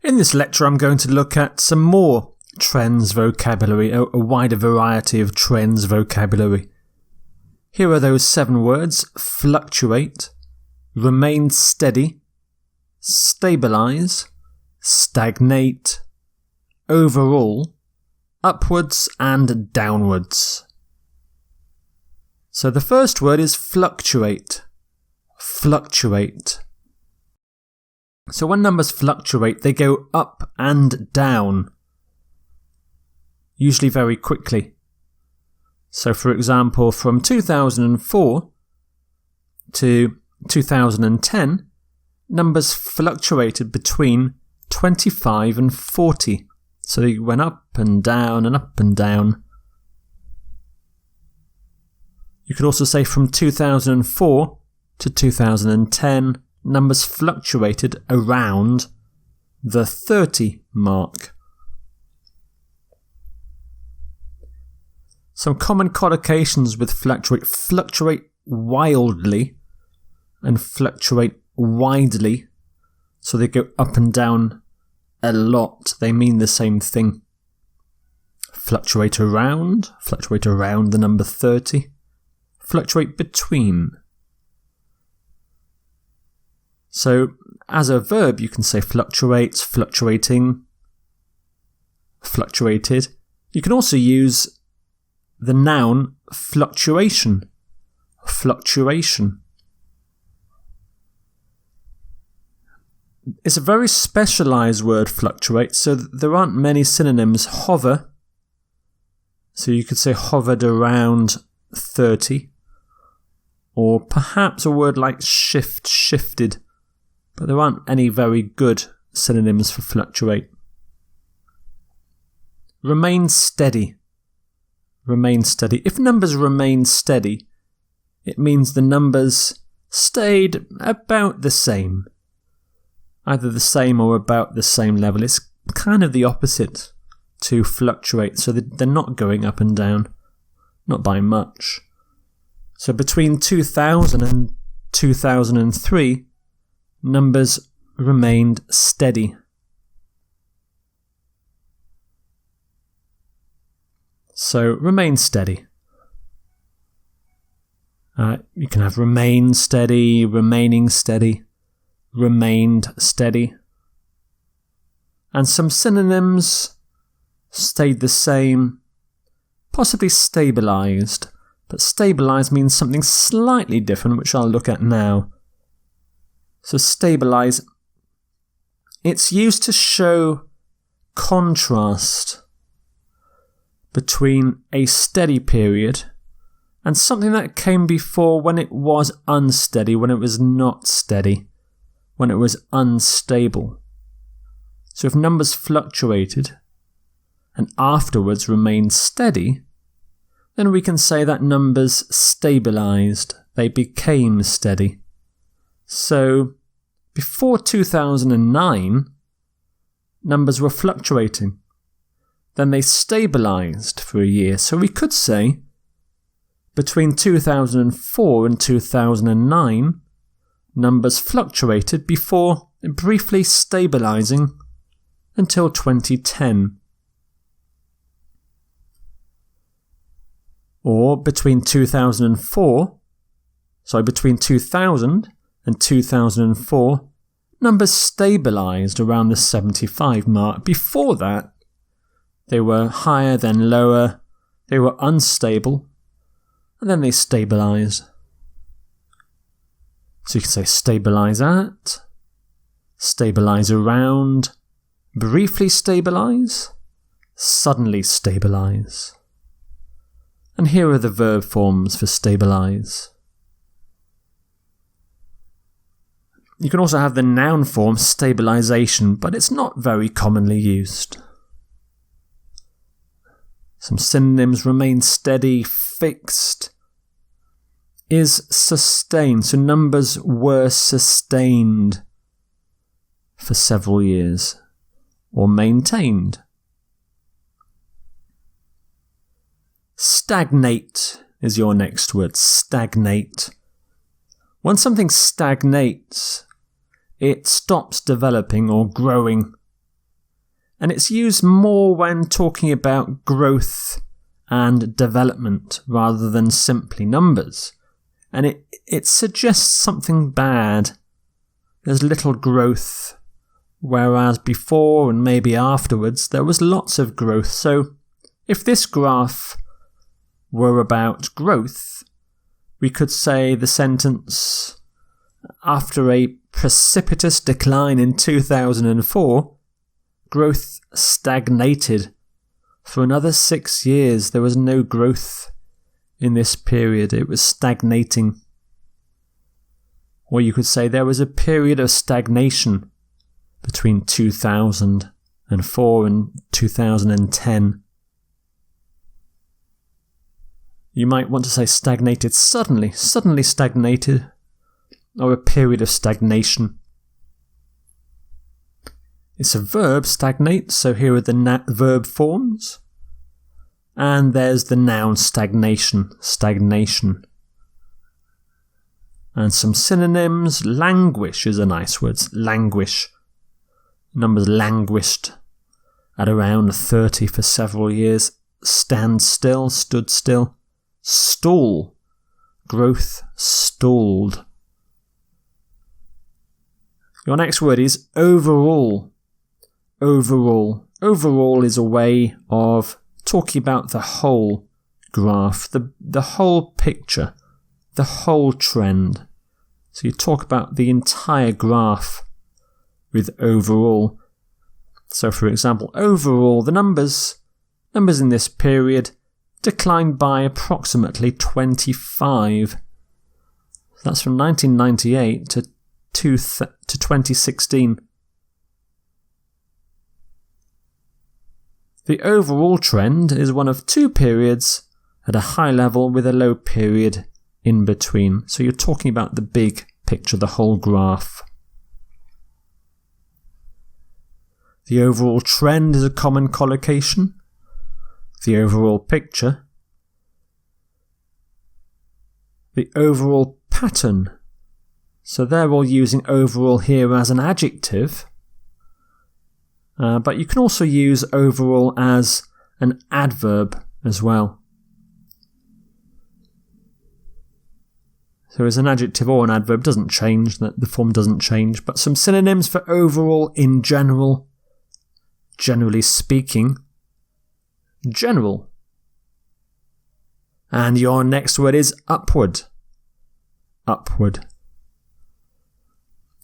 In this lecture I'm going to look at some more trends vocabulary, a wider variety of trends vocabulary. Here are those 7 words: fluctuate, remain steady, stabilise, stagnate, overall, upwards and downwards. So the first word is fluctuate. Fluctuate. So when numbers fluctuate, they go up and down, usually very quickly. So for example, from 2004 to 2010, numbers fluctuated between 25 and 40. So they went up and down and up and down. You could also say from 2004 to 2010, numbers fluctuated around the 30 mark. Some common collocations with fluctuate: fluctuate wildly and fluctuate widely. So they go up and down a lot. They mean the same thing. Fluctuate around the number 30. Fluctuate between. So as a verb you can say fluctuates, fluctuating, fluctuated. You can also use the noun fluctuation, fluctuation. It's a very specialised word, fluctuate, so there aren't many synonyms. Hover, so you could say hovered around 30, or perhaps a word like shift, shifted, but there aren't any very good synonyms for fluctuate. Remain steady. Remain steady. If numbers remain steady, it means the numbers stayed about the same. Either the same or about the same level. It's kind of the opposite to fluctuate, so they're not going up and down, not by much. So between 2000 and 2003, numbers remained steady. So remain steady. You can have remain steady, remaining steady, remained steady. And some synonyms: stayed the same, possibly stabilised. But stabilised means something slightly different, which I'll look at now. So stabilise, it's used to show contrast between a steady period and something that came before when it was unsteady, when it was not steady, when it was unstable. So if numbers fluctuated and afterwards remained steady, then we can say that numbers stabilised, they became steady. So before 2009, numbers were fluctuating. Then they stabilised for a year. So we could say between 2004 and 2009, numbers fluctuated before briefly stabilising until 2010. Or between 2000 and 2004, numbers stabilised around the 75 mark. Before that, they were higher, then lower, they were unstable, and then they stabilised. So you can say stabilise at, stabilise around, briefly stabilise, suddenly stabilise. And here are the verb forms for stabilise. You can also have the noun form stabilisation, but it's not very commonly used. Some synonyms: remain steady, fixed, is sustained. So numbers were sustained for several years, or maintained. Stagnate is your next word. Stagnate. When something stagnates, it stops developing or growing And it's used more when talking about growth and development rather than simply numbers. And it suggests something bad. There's little growth, whereas before and maybe afterwards there was lots of growth. So if this graph were about growth, we could say the sentence, after a precipitous decline in 2004, growth stagnated. For another 6 years, there was no growth in this period. It was stagnating. Or you could say there was a period of stagnation between 2004 and 2010. You might want to say stagnated suddenly stagnated, or a period of stagnation. It's a verb, stagnate, so here are the verb forms. And there's the noun stagnation. And some synonyms. Languish is a nice word. Languish. Numbers languished at around 30 for several years. Stand still, stood still. Stall. Growth stalled. Your next word is overall. Overall is a way of talking about the whole graph, the whole picture, the whole trend. So you talk about the entire graph with overall. So for example, overall, the numbers in this period declined by approximately 25. That's from 1998 to 2016. The overall trend is one of two periods at a high level with a low period in between. So you're talking about the big picture, the whole graph. The overall trend is a common collocation. The overall picture. The overall pattern. So they're all using overall here as an adjective. But you can also use overall as an adverb as well. So as an adjective or an adverb doesn't change, the form doesn't change. But some synonyms for overall in general. Generally speaking. General. And your next word is upward. Upward.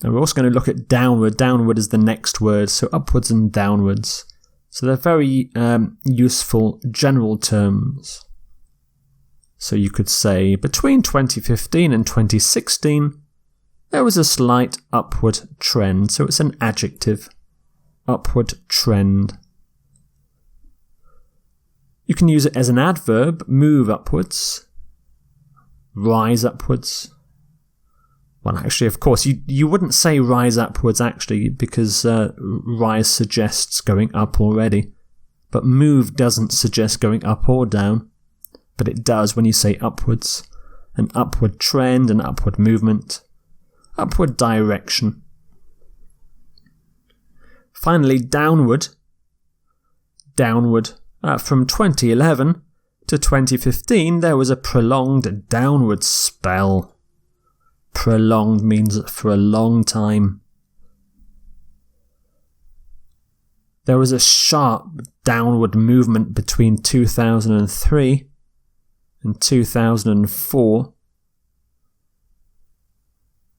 And we're also going to look at downward. Downward is the next word, so upwards and downwards. So they're very useful general terms. So you could say, between 2015 and 2016, there was a slight upward trend. So it's an adjective. Upward trend. You can use it as an adverb, move upwards, rise upwards. Well, actually, of course, you wouldn't say rise upwards, actually, because rise suggests going up already. But move doesn't suggest going up or down. But it does when you say upwards. An upward trend, an upward movement, upward direction. Finally, downward. Downward. From 2011 to 2015, there was a prolonged downward spell. Prolonged means for a long time. There was a sharp downward movement between 2003 and 2004.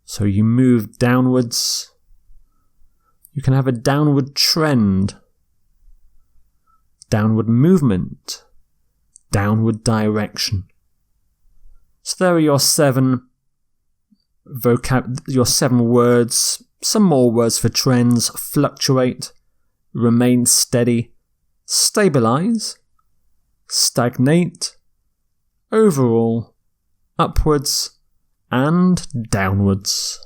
So you move downwards. You can have a downward trend, downward movement, downward direction. So there are your seven words. Some more words for trends: fluctuate, remain steady, stabilize, stagnate, overall, upwards, and downwards.